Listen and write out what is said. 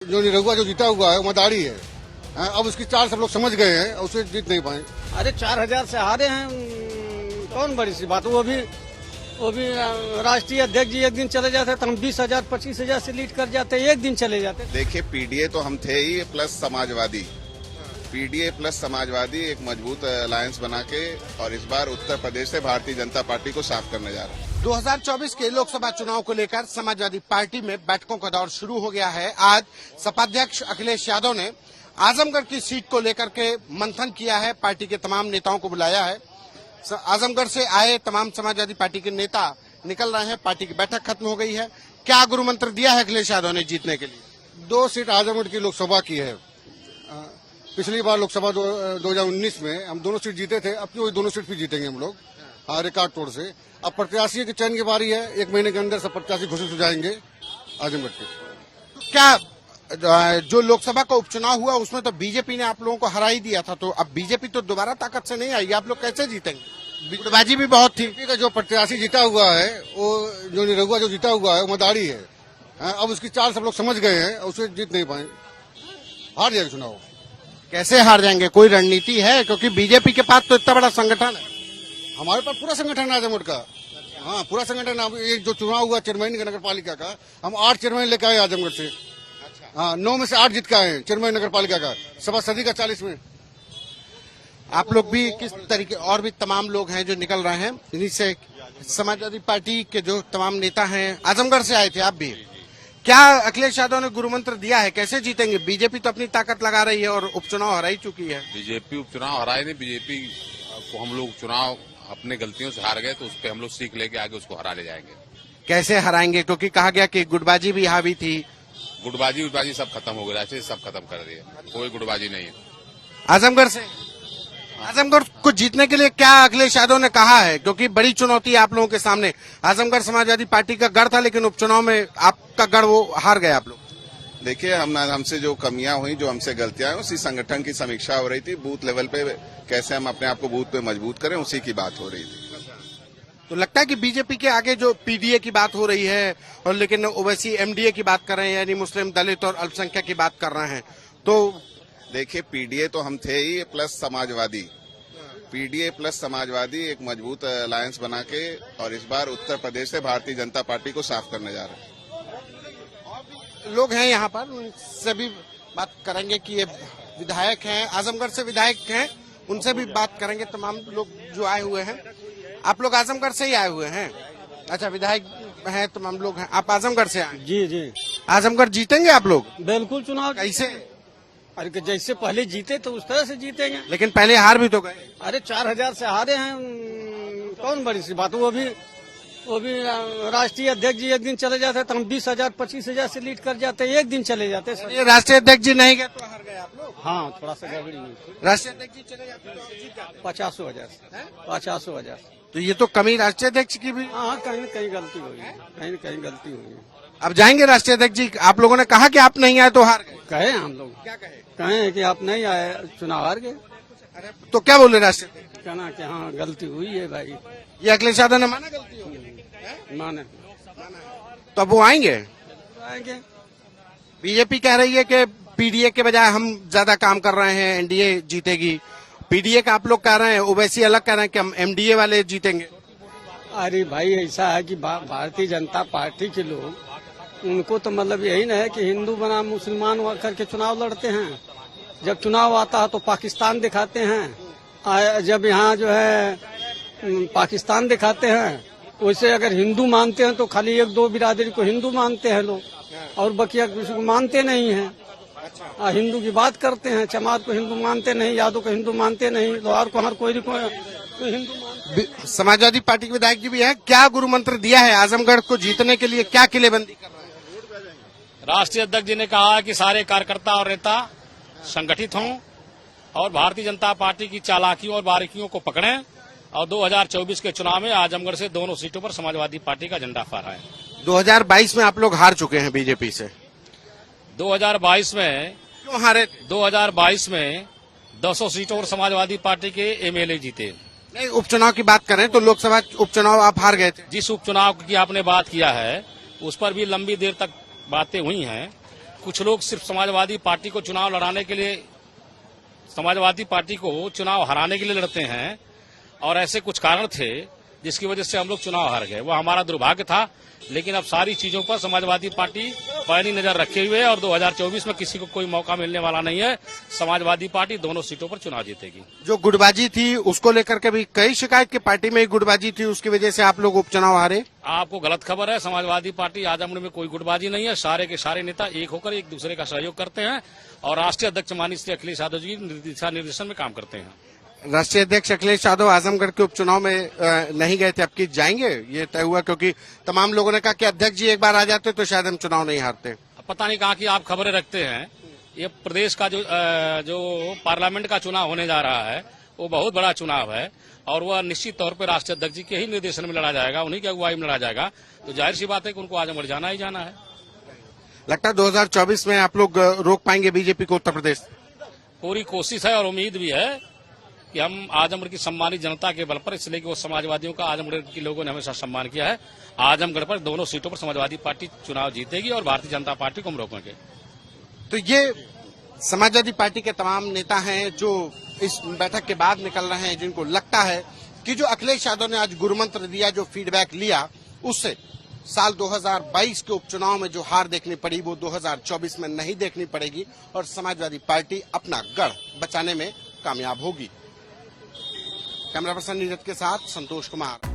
जो निरहुआ जो जीता हुआ है मदारी है। अब उसकी चाल सब लोग समझ गए हैं, उसे जीत नहीं पाए। अरे 4000 से हारे हैं, कौन बड़ी सी बात। वो भी राष्ट्रीय अध्यक्ष जी एक दिन चले जाते तो हम 20,000 25,000 से लीड कर जाते, एक दिन चले जाते। देखिए पीडीए तो हम थे ही, plus Samajwadi, PDA plus Samajwadi एक मजबूत अलायंस बना के और इस बार उत्तर प्रदेश से भारतीय जनता पार्टी को साफ करने जा रहा है। 2024 के लोकसभा चुनाव को लेकर समाजवादी पार्टी में बैठकों का दौर शुरू हो गया है। आज सपाध्यक्ष अखिलेश यादव ने आजमगढ़ की सीट को लेकर के मंथन किया है, पार्टी के तमाम नेताओं को बुलाया है। आजमगढ़ से आए तमाम समाजवादी पार्टी के नेता निकल रहे हैं, पार्टी की बैठक खत्म हो गई है। क्या गुरु मंत्र दिया है अखिलेश यादव ने जीतने के लिए? 2 सीट आजमगढ़ की लोकसभा की है। पिछली बार लोकसभा 2019 में हम दोनों सीट जीते थे, अब की वही दोनों सीट भी जीतेंगे हम लोग, रिकॉर्ड तोड़ से। अब प्रत्याशी के चयन की बारी है, 1 महीने के अंदर सब प्रत्याशी घोषित हो जाएंगे आजमगढ़ के। क्या जो लोकसभा का उपचुनाव हुआ उसमें तो बीजेपी ने आप लोगों को हरा ही दिया था, तो अब बीजेपी तो दोबारा ताकत से नहीं आएगी, आप लोग कैसे जीतेंगे? गुटबाजी भी बहुत थी। बीजेपी का जो प्रत्याशी जीता हुआ है, वो जो निरहुआ जो जीता हुआ है वो मदारी है। अब उसकी चाल सब लोग समझ गए हैं, उसे जीत नहीं पाए, हार जाएगा चुनाव। कैसे हार जाएंगे? कोई रणनीति है? क्योंकि बीजेपी के पास तो इतना बड़ा संगठन है। हमारे पास पूरा संगठन है आजमगढ़ का। हाँ, पूरा संगठन। अब ये जो चुनाव हुआ चेयरमैन नगर पालिका का, हम 8 चेयरमैन लेकर आए आजमगढ़ से। हाँ, 9 में से 8 जीत के आए चेयरमैन नगर पालिका का, सभासदी का 40 में। आप लोग भी किस तरीके, और भी तमाम लोग हैं जो निकल रहे हैं इन्हीं से। समाजवादी पार्टी के जो तमाम नेता हैं आजमगढ़ से आए थे, आप भी। क्या अखिलेश यादव ने गुरु मंत्र दिया है? कैसे जीतेंगे? बीजेपी तो अपनी ताकत लगा रही है और उपचुनाव हरा ही चुकी है। बीजेपी उपचुनाव हराए नहीं, बीजेपी को हम लोग चुनाव अपने गलतियों से हार गए, तो उस पर हम लोग सीख लेके आगे उसको हरा ले जाएंगे। कैसे हराएंगे? क्योंकि कहा गया कि गुटबाजी भी हावी थी। गुटबाजी सब खत्म हो गया, ऐसे सब खत्म कर दिए, कोई गुटबाजी नहीं है। आजमगढ़ को जीतने के लिए क्या अखिलेश यादव ने कहा है? क्योंकि बड़ी चुनौती है आप लोगों के सामने। आजमगढ़ समाजवादी पार्टी का गढ़ था, लेकिन उपचुनाव में आपका गढ़ वो हार गए आप लोग। देखिए हमसे जो कमियां हुई, जो हमसे गलतियां हुई, उसी संगठन की समीक्षा हो रही थी। बूथ लेवल पे कैसे हम अपने आप को बूथ पे मजबूत करें, उसी की बात हो रही थी। तो लगता है कि बीजेपी के आगे जो पीडीए की बात हो रही है, और लेकिन ओवैसी एमडीए की बात कर रहे हैं, यानी मुस्लिम, दलित और अल्पसंख्यक की बात कर रहे हैं। तो देखिए पीडीए तो हम थे ही, plus Samajwadi, PDA plus Samajwadi एक मजबूत अलायंस बना के और इस बार उत्तर प्रदेश से भारतीय जनता पार्टी को साफ करने जा रहे हैं। लोग हैं यहाँ पर, उनसे भी बात करेंगे कि ये विधायक हैं, आजमगढ़ से विधायक हैं, उनसे भी बात करेंगे। तमाम लोग जो आए हुए हैं, आप लोग आजमगढ़ से ही आए हुए हैं? अच्छा, विधायक हैं, तमाम लोग हैं। आप आजमगढ़ से आए? जी जी, आजमगढ़ जीतेंगे आप लोग? बिल्कुल। चुनाव कैसे? अरे जैसे पहले जीते तो उस तरह से जीतेंगे। लेकिन पहले हार भी तो गए। अरे 4000 से हारे हैं, कौन बड़ी सी बात। वो भी राष्ट्रीय अध्यक्ष जी एक दिन चले जाते तो हम 20,000 25,000 से लीड कर जाते, एक दिन चले जाते। ये राष्ट्रीय अध्यक्ष जी नहीं गए तो हार गए आप लोग? हाँ, थोड़ा सा गड़बड़ी हुई। राष्ट्रीय अध्यक्ष जी चले जाते तो जीत जाते। 50,000। तो ये तो कमी राष्ट्रीय अध्यक्ष की भी। हाँ, कहीं न कहीं गलती हुई है, कहीं न कहीं गलती हुई है। अब जाएंगे राष्ट्रीय अध्यक्ष जी? आप लोगों ने कहा कि आप नहीं आए तो हार गए। कहे हम लोग, क्या कहे? कहे कि आप नहीं आए, चुनाव हार गए। अरे तो क्या बोले राष्ट्रीय अध्यक्ष? कहना कि हाँ गलती हुई है भाई। ये अखिलेश यादव ने माना गलती होगी? माने तो अब वो आएंगे? आएंगे। बीजेपी कह रही है कि पीडीए के बजाय हम ज्यादा काम कर रहे हैं, एनडीए जीतेगी। पीडीए का आप लोग कह रहे हैं, ओवैसी अलग कह रहे हैं कि हम एमडीए वाले जीतेंगे। अरे भाई, ऐसा है कि भारतीय जनता पार्टी के लोग, उनको तो मतलब यही ना है कि हिंदू बना मुसलमान करके चुनाव लड़ते हैं। जब चुनाव आता है तो पाकिस्तान दिखाते हैं, जब यहाँ जो है पाकिस्तान दिखाते हैं। वैसे अगर हिंदू मानते हैं तो खाली 1-2 बिरादरी को हिंदू मानते हैं लोग, और बकिया किसी को मानते नहीं हैं। हिंदू की बात करते हैं, चमार को हिंदू मानते नहीं, यादव को हिंदू मानते नहीं, लोहार को हर कोई हिंदू मानते। समाजवादी पार्टी के विधायक जी भी है। क्या गुरु मंत्र दिया है आजमगढ़ को जीतने के लिए? क्या किलेबंदी कर रहे हैं? राष्ट्रीय अध्यक्ष जी ने कहा है कि सारे कार्यकर्ता और नेता संगठित हों और भारतीय जनता पार्टी की चालाकियों और बारीकियों को पकड़ें, और 2024 के चुनाव में आजमगढ़ से दोनों सीटों पर समाजवादी पार्टी का झंडा फहराएं। 2022 में आप लोग हार चुके हैं बीजेपी से। 2022 में क्यों हारे? 2022 में 200 सीटों पर समाजवादी पार्टी के एमएलए जीते। नहीं, उपचुनाव की बात करें तो लोकसभा उपचुनाव आप हार गए थे। जिस उपचुनाव की आपने बात किया है, उस पर भी लंबी देर तक बातें हुई हैं, कुछ लोग सिर्फ समाजवादी पार्टी को चुनाव लड़ाने के लिए, समाजवादी पार्टी को चुनाव हराने के लिए लड़ते हैं, और ऐसे कुछ कारण थे जिसकी वजह से हम लोग चुनाव हार गए। वो हमारा दुर्भाग्य था, लेकिन अब सारी चीजों पर समाजवादी पार्टी पैनी नजर रखे हुए है और 2024 में किसी को कोई मौका मिलने वाला नहीं है। समाजवादी पार्टी दोनों सीटों पर चुनाव जीतेगी। जो गुटबाजी थी उसको लेकर के भी कई शिकायत की पार्टी में ही गुटबाजी थी, उसकी वजह से आप लोग उपचुनाव हारे। आपको गलत खबर है। समाजवादी पार्टी आजमगढ़ में कोई गुटबाजी नहीं है। सारे के सारे नेता एक होकर एक दूसरे का सहयोग करते हैं और राष्ट्रीय अध्यक्ष माननीय श्री अखिलेश यादव जी के दिशा निर्देशन में काम करते हैं। राष्ट्रीय अध्यक्ष अखिलेश यादव आजमगढ़ के उपचुनाव में नहीं गए थे, अब की जाएंगे ये तय हुआ, क्योंकि तमाम लोगों ने कहा कि अध्यक्ष जी एक बार आ जाते तो शायद हम चुनाव नहीं हारते। पता नहीं कहाँ की आप खबरें रखते हैं। ये प्रदेश का जो पार्लियामेंट का चुनाव होने जा रहा है वो बहुत बड़ा चुनाव है और वह निश्चित तौर पर राष्ट्रीय अध्यक्ष जी के ही निर्देशन में लड़ा जाएगा, उन्हीं की अगुवाई में लड़ा जाएगा। तो जाहिर सी बात है कि उनको आजमगढ़ जाना ही जाना है। लगता है 2024 में आप लोग रोक पाएंगे बीजेपी को उत्तर प्रदेश? पूरी कोशिश है और उम्मीद भी है कि हम आजमगढ़ की सम्मानित जनता के बल पर, इसलिए कि वो समाजवादियों का आजमगढ़ के लोगों ने हमेशा सम्मान किया है, आजमगढ़ पर दोनों सीटों पर समाजवादी पार्टी चुनाव जीतेगी और भारतीय जनता पार्टी को हम रोकेंगे। तो ये समाजवादी पार्टी के तमाम नेता हैं जो इस बैठक के बाद निकल रहे हैं, जिनको लगता है कि जो अखिलेश यादव ने आज गुरुमंत्र दिया, जो फीडबैक लिया, उससे साल 2022 के उपचुनाव में जो हार देखनी पड़ी वो 2024 में नहीं देखनी पड़ेगी और समाजवादी पार्टी अपना गढ़ बचाने में कामयाब होगी। कैमरा पर्सन नीरज के साथ संतोष कुमार।